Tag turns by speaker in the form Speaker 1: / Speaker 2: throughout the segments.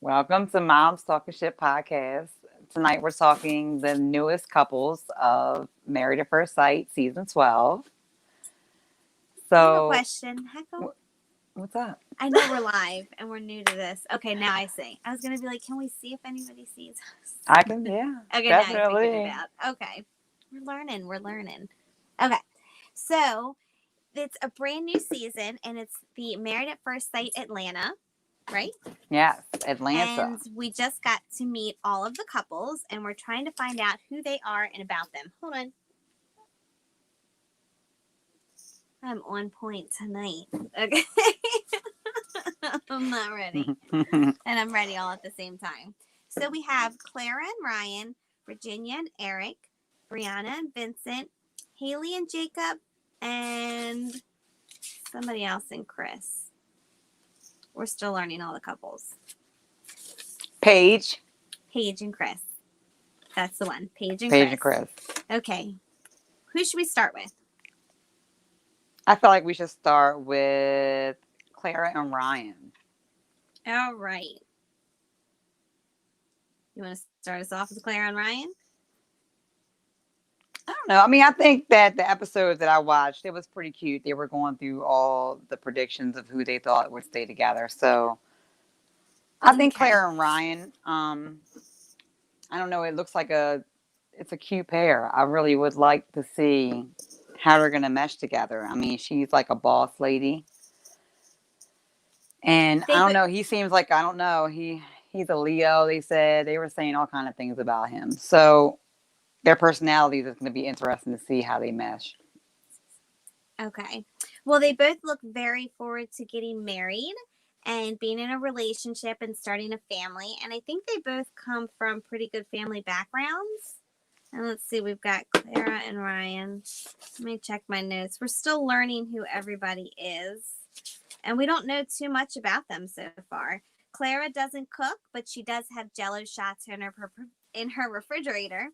Speaker 1: Welcome to Mom's Talking Shit podcast. Tonight we're talking the newest couples of Married at First Sight, season 12.
Speaker 2: I have a
Speaker 1: So,
Speaker 2: question. How come
Speaker 1: what's up?
Speaker 2: I know we're live and we're new to this? Okay, now I see. I was gonna be like, can we see if anybody sees us?
Speaker 1: I can, yeah,
Speaker 2: Okay, now I figured
Speaker 1: definitely.
Speaker 2: it out. Okay, we're learning. Okay, so it's a brand new season and it's the Married at First Sight Atlanta, right?
Speaker 1: Yes, Atlanta.
Speaker 2: And we just got to meet all of the couples and we're trying to find out who they are and about them. Hold on. I'm on point tonight. Okay. I'm not ready. And I'm ready all at the same time. So we have Clara and Ryan, Virginia and Eric, Brianna and Vincent, Haley and Jacob, and somebody else and Chris. We're still learning all the couples.
Speaker 1: Paige.
Speaker 2: Paige and Chris. That's the one. Paige and
Speaker 1: Paige
Speaker 2: Chris.
Speaker 1: and Chris.
Speaker 2: Okay. Who should we start with?
Speaker 1: I feel like we should start with Clara and Ryan.
Speaker 2: All right. You want to start us off with Clara and Ryan?
Speaker 1: I don't know. I mean, I think that the episodes that I watched, it was pretty cute. They were going through all the predictions of who they thought would stay together. So I think
Speaker 2: Okay.
Speaker 1: Clara and Ryan, I don't know, it looks like it's a cute pair. I really would like to see how they're gonna mesh together. I mean, she's like a boss lady. And I don't know, he seems like I don't know, he's a Leo, they were saying all kind of things about him. So their personalities is gonna be interesting to see how they mesh.
Speaker 2: Okay. Well, they both look very forward to getting married and being in a relationship and starting a family. And I think they both come from pretty good family backgrounds. And let's see, we've got Clara and Ryan. Let me check my notes. We're still learning who everybody is. And we don't know too much about them so far. Clara doesn't cook, but she does have Jell-O shots in her refrigerator.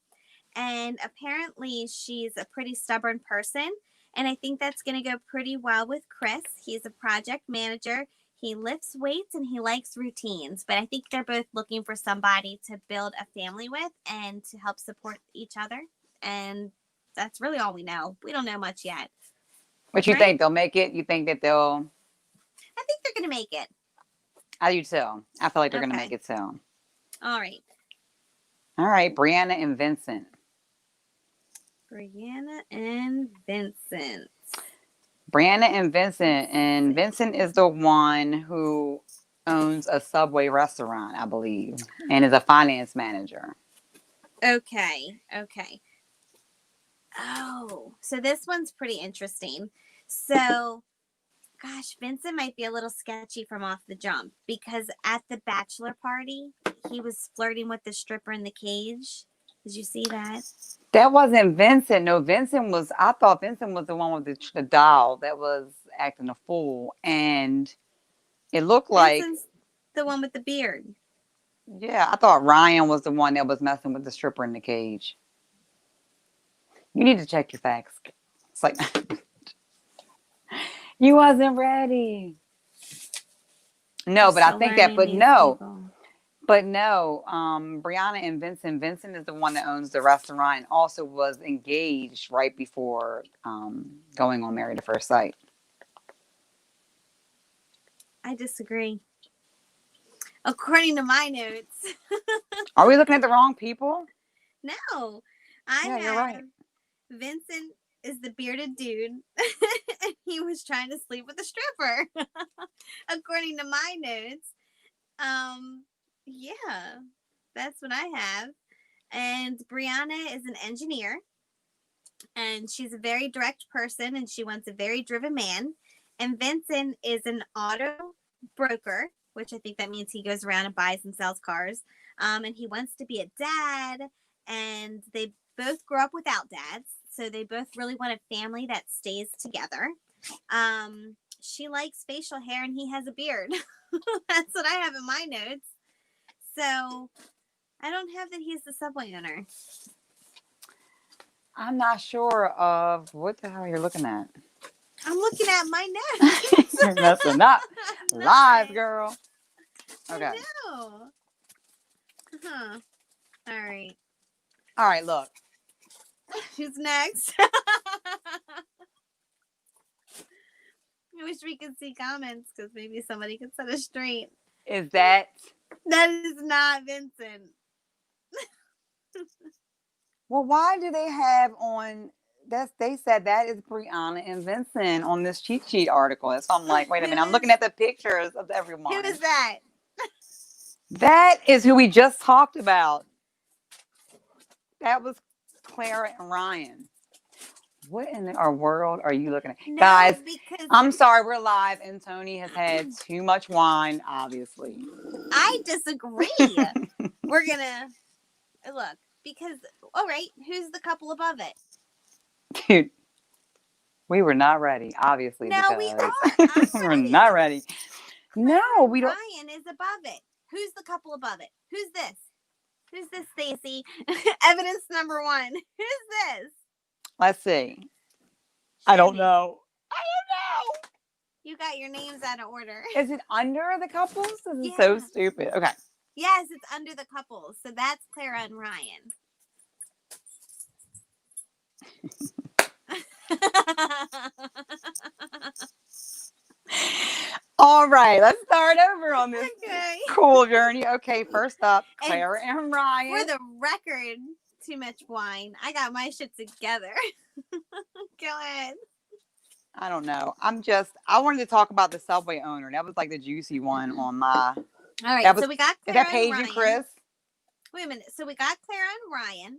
Speaker 2: And apparently she's a pretty stubborn person. And I think that's going to go pretty well with Chris. He's a project manager. He lifts weights and he likes routines. But I think they're both looking for somebody to build a family with and to help support each other. And that's really all we know. We don't know much yet.
Speaker 1: What you think? They'll make it? You think that they'll...
Speaker 2: I think they're going to make it.
Speaker 1: I do too. I feel like they're going to make it too.
Speaker 2: All right.
Speaker 1: All right. Brianna and Vincent.
Speaker 2: Brianna and Vincent.
Speaker 1: Brianna and Vincent. And Vincent is the one who owns a Subway restaurant, I believe, and is a finance manager.
Speaker 2: Okay. Oh, so this one's pretty interesting. So, gosh, Vincent might be a little sketchy from off the jump because at the bachelor party, he was flirting with the stripper in the cage. Did you see that?
Speaker 1: That wasn't Vincent. No, I thought Vincent was the one with the doll that was acting a fool. And it looked like...
Speaker 2: Vincent's the one with the beard.
Speaker 1: Yeah, I thought Ryan was the one that was messing with the stripper in the cage. You need to check your facts. It's like... You wasn't ready. No, but I think that, but no. Brianna and Vincent. Vincent is the one that owns the restaurant and also was engaged right before going on Married at First Sight.
Speaker 2: I disagree. According to my notes.
Speaker 1: Are we looking at the wrong people?
Speaker 2: No.
Speaker 1: You're right.
Speaker 2: Vincent is the bearded dude. And he was trying to sleep with a stripper. According to my notes. Yeah, that's what I have. And Brianna is an engineer. And she's a very direct person. And she wants a very driven man. And Vincent is an auto broker, which I think that means he goes around and buys and sells cars. And he wants to be a dad. And they both grew up without dads. So they both really want a family that stays together. She likes facial hair and he has a beard. That's what I have in my notes. So I don't have that he's the Subway owner.
Speaker 1: I'm not sure of what the hell you're looking at.
Speaker 2: I'm looking at my notes.
Speaker 1: You're messing up. Live, girl. Okay.
Speaker 2: know. Huh. All right.
Speaker 1: All right, look.
Speaker 2: Who's next? I wish we could see comments because maybe somebody could set us straight.
Speaker 1: Is that...
Speaker 2: That is not Vincent.
Speaker 1: Well, why do they have on... They said that is Brianna and Vincent on this cheat sheet article. And so I'm like, wait a minute. I'm looking at the pictures of everyone.
Speaker 2: Who is that?
Speaker 1: That is who we just talked about. That was Clara and Ryan. What in our world are you looking at?
Speaker 2: No,
Speaker 1: Guys,
Speaker 2: because
Speaker 1: I'm sorry, we're live and Tony has had too much wine, obviously.
Speaker 2: I disagree. We're gonna look because all right, who's the couple above it?
Speaker 1: Dude, we were not ready, obviously.
Speaker 2: No, we
Speaker 1: because
Speaker 2: are.
Speaker 1: we're not ready. No,
Speaker 2: Clara
Speaker 1: we don't.
Speaker 2: Ryan is above it. Who's the couple above it? Who's this? Who's this, Stacy? Evidence number 1. Who's this?
Speaker 1: Let's see. I don't know.
Speaker 2: You got your names out of order.
Speaker 1: Is it under the couples? This is
Speaker 2: Yeah.
Speaker 1: so stupid. Okay.
Speaker 2: Yes, it's under the couples. So that's Clara and Ryan.
Speaker 1: All right, let's start over on this
Speaker 2: Okay.
Speaker 1: cool journey. Okay, first up, Clara and Ryan.
Speaker 2: For the record, too much wine. I got my shit together. Go ahead.
Speaker 1: I don't know. I wanted to talk about the Subway owner. That was like the juicy one on my.
Speaker 2: All right,
Speaker 1: That was,
Speaker 2: so we got
Speaker 1: is
Speaker 2: Clara
Speaker 1: that Paige
Speaker 2: and
Speaker 1: and
Speaker 2: Ryan.
Speaker 1: Chris?
Speaker 2: Wait a minute. So we got Clara and Ryan.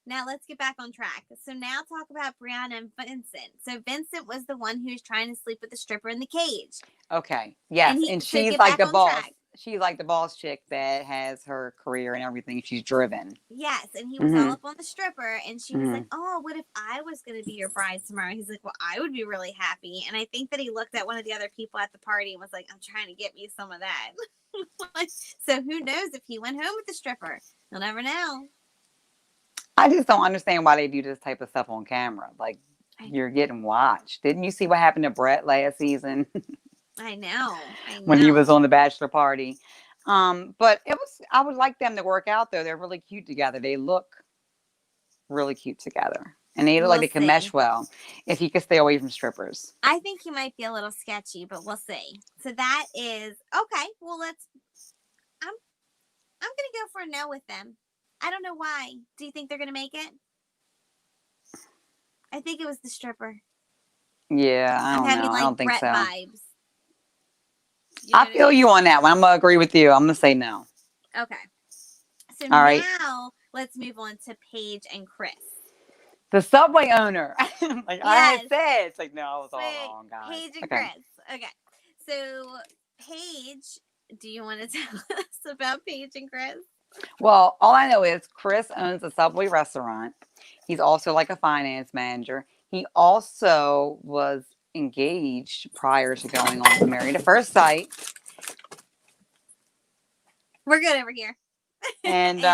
Speaker 2: Now let's get back on track. So now talk about Brianna and Vincent. So Vincent was the one who was trying to sleep with the stripper in the cage.
Speaker 1: Okay. Yes. And
Speaker 2: so
Speaker 1: she's
Speaker 2: get
Speaker 1: like
Speaker 2: back
Speaker 1: the
Speaker 2: on
Speaker 1: boss.
Speaker 2: track.
Speaker 1: She's like the boss chick that has her career and everything. She's driven.
Speaker 2: Yes, and he was all up on the stripper, and she was like, "Oh, what if I was going to be your bride tomorrow?" He's like, "Well, I would be really happy." And I think that he looked at one of the other people at the party and was like, "I'm trying to get me some of that." So who knows if he went home with the stripper? You'll never know.
Speaker 1: I just don't understand why they do this type of stuff on camera. Like, you're getting watched. Didn't you see what happened to Brett last season?
Speaker 2: I know.
Speaker 1: When he was on the bachelor party. But I would like them to work out though. They're really cute together. They look really cute together. And they look like they can mesh well if he could stay away from strippers.
Speaker 2: I think he might be a little sketchy, but we'll see. So that is okay. Well, I'm gonna go for a no with them. I don't know why. Do you think they're gonna make it? I think it was the stripper.
Speaker 1: Yeah, I don't know.
Speaker 2: Like
Speaker 1: I don't think
Speaker 2: Brett
Speaker 1: so.
Speaker 2: Vibes.
Speaker 1: I feel you on that one. I'm gonna agree with you. I'm gonna say no.
Speaker 2: Okay. So
Speaker 1: All right.
Speaker 2: now let's move on to Paige and Chris.
Speaker 1: The Subway owner. Like I had said, it's like no, I was all wrong, guys.
Speaker 2: Paige and Chris. Okay. So Paige, do you want to tell us about Paige and Chris?
Speaker 1: Well, all I know is Chris owns a Subway restaurant. He's also like a finance manager. He also was engaged prior to going on to Married at First Sight.
Speaker 2: We're good over here.
Speaker 1: And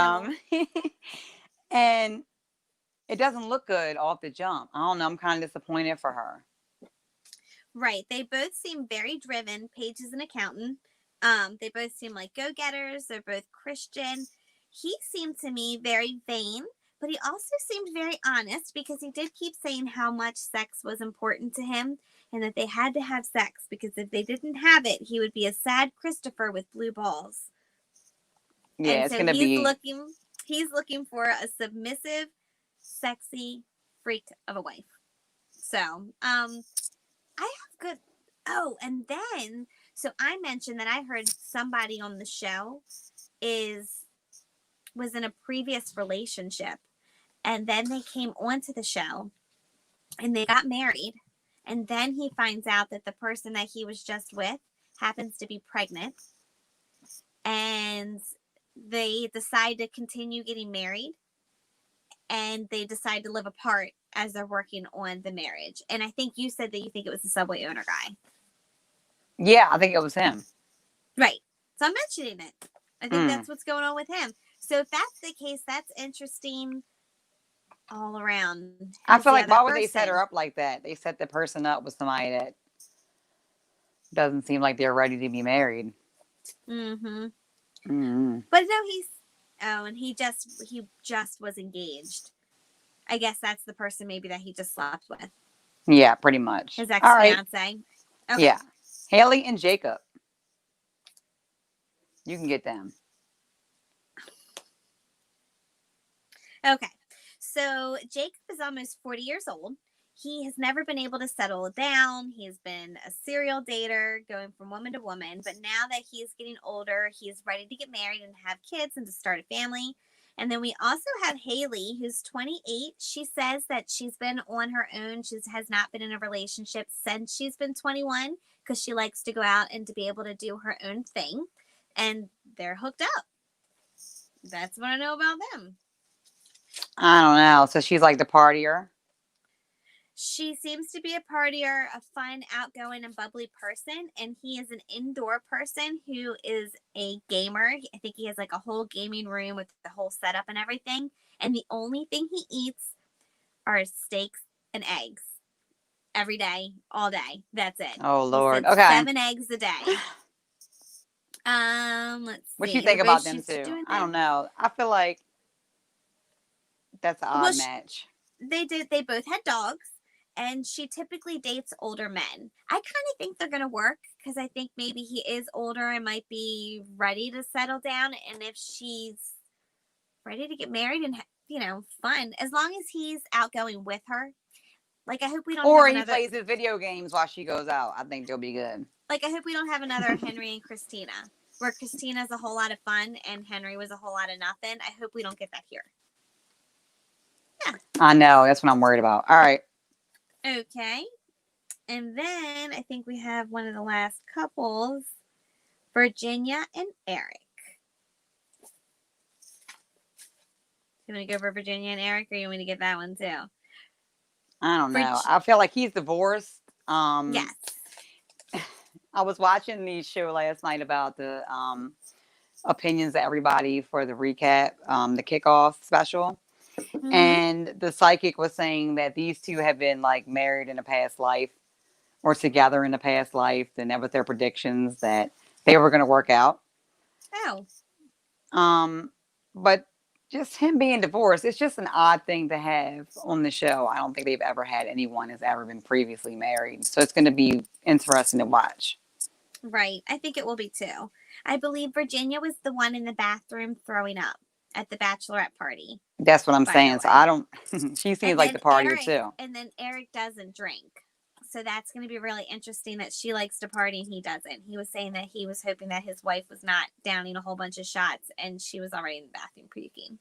Speaker 1: and it doesn't look good off the jump. I don't know. I'm kind of disappointed for her.
Speaker 2: Right. They both seem very driven. Paige is an accountant. They both seem like go-getters. They're both Christian. He seemed to me very vain, but he also seemed very honest because he did keep saying how much sex was important to him and that they had to have sex because if they didn't have it, he would be a sad Christopher with blue balls.
Speaker 1: Yeah,
Speaker 2: and
Speaker 1: it's
Speaker 2: so
Speaker 1: gonna be.
Speaker 2: He's looking for a submissive, sexy freak of a wife. So, I have good. Oh, and then so I mentioned that I heard somebody on the show was in a previous relationship, and then they came onto the show, and they got married, and then he finds out that the person that he was just with happens to be pregnant, and they decide to continue getting married, and they decide to live apart as they're working on the marriage. And I think you said that you think it was the Subway owner guy.
Speaker 1: Yeah, I think it was him.
Speaker 2: Right. So I'm mentioning it. I think that's what's going on with him. So if that's the case, that's interesting all around.
Speaker 1: I feel like why would they set her up like that? They set the person up with somebody that doesn't seem like they're ready to be married.
Speaker 2: Mm-hmm.
Speaker 1: Mm-hmm.
Speaker 2: But no, and he just was engaged. I guess that's the person maybe that he just slept with.
Speaker 1: Yeah, pretty much.
Speaker 2: His
Speaker 1: All right.
Speaker 2: ex-fiance. Okay.
Speaker 1: Yeah. Haley and Jacob. You can get them.
Speaker 2: Okay. So Jacob is almost 40 years old. He has never been able to settle down. He's been a serial dater, going from woman to woman. But now that he's getting older, he's ready to get married and have kids and to start a family. And then we also have Haley, who's 28. She says that she's been on her own. She has not been in a relationship since she's been 21 because she likes to go out and to be able to do her own thing. And they're hooked up. That's what I know about them.
Speaker 1: I don't know. So she's like the partier.
Speaker 2: She seems to be a partier, a fun, outgoing, and bubbly person. And he is an indoor person who is a gamer. I think he has like a whole gaming room with the whole setup and everything. And the only thing he eats are steaks and eggs every day, all day. That's it.
Speaker 1: Oh
Speaker 2: He
Speaker 1: Lord.
Speaker 2: said
Speaker 1: Okay.
Speaker 2: 7 eggs a day. Let's see.
Speaker 1: What you think about them two? I don't
Speaker 2: Things.
Speaker 1: know. I feel like that's an
Speaker 2: Well,
Speaker 1: odd match.
Speaker 2: they both had dogs, and she typically dates older men. I kind of think they're going to work because I think maybe he is older and might be ready to settle down. And if she's ready to get married and, fun, as long as he's outgoing with her, like I hope we don't
Speaker 1: Or
Speaker 2: have
Speaker 1: he
Speaker 2: another,
Speaker 1: plays his video games while she goes out. I think they'll be good.
Speaker 2: like I hope we don't have another Henry and Christina, where Christina's a whole lot of fun and Henry was a whole lot of nothing. I hope we don't get that here. Yeah.
Speaker 1: I know. That's what I'm worried about. All right.
Speaker 2: Okay. And then I think we have one of the last couples, Virginia and Eric. You want to go for Virginia and Eric, or you want me to get that one too?
Speaker 1: I don't know. I feel like he's divorced.
Speaker 2: Yes.
Speaker 1: I was watching the show last night about the opinions of everybody for the recap, the kickoff special.
Speaker 2: Mm-hmm.
Speaker 1: And the psychic was saying that these two have been like married in a past life or together in a past life. And that was their predictions that they were going to work out.
Speaker 2: Oh.
Speaker 1: But just him being divorced, it's just an odd thing to have on the show. I don't think they've ever had anyone who's ever been previously married. So it's going to be interesting to watch.
Speaker 2: Right. I think it will be too. I believe Virginia was the one in the bathroom throwing up at the bachelorette party.
Speaker 1: That's what I'm saying. So I don't, she seems like the partier
Speaker 2: Eric,
Speaker 1: too.
Speaker 2: And then Eric doesn't drink. So that's going to be really interesting that she likes to party and he doesn't. He was saying that he was hoping that his wife was not downing a whole bunch of shots and she was already in the bathroom puking.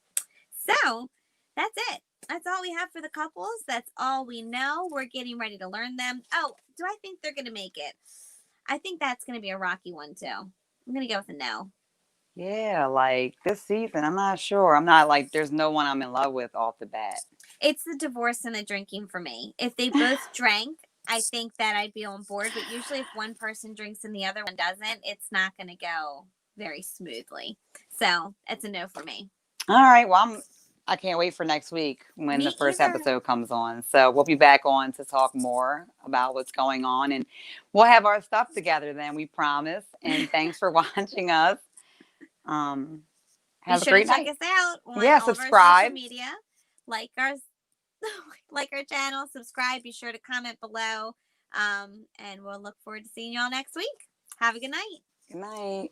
Speaker 2: So that's it. That's all we have for the couples. That's all we know. We're getting ready to learn them. Oh, do I think they're going to make it? I think that's going to be a rocky one too. I'm going to go with a no.
Speaker 1: Yeah, like this season, I'm not sure. I'm not like, there's no one I'm in love with off the bat.
Speaker 2: It's the divorce and the drinking for me. If they both drank, I think that I'd be on board. But usually if one person drinks and the other one doesn't, it's not going to go very smoothly. So it's a no for me.
Speaker 1: All right. Well, I can't wait for next week when the first episode comes on. So we'll be back on to talk more about what's going on. And we'll have our stuff together then, we promise. And thanks for watching us. Have a great night.
Speaker 2: Check us out on
Speaker 1: all
Speaker 2: subscribe.
Speaker 1: Of our social
Speaker 2: media. Like our channel, subscribe, be sure to comment below. And we'll look forward to seeing y'all next week. Have a good night.
Speaker 1: Good night.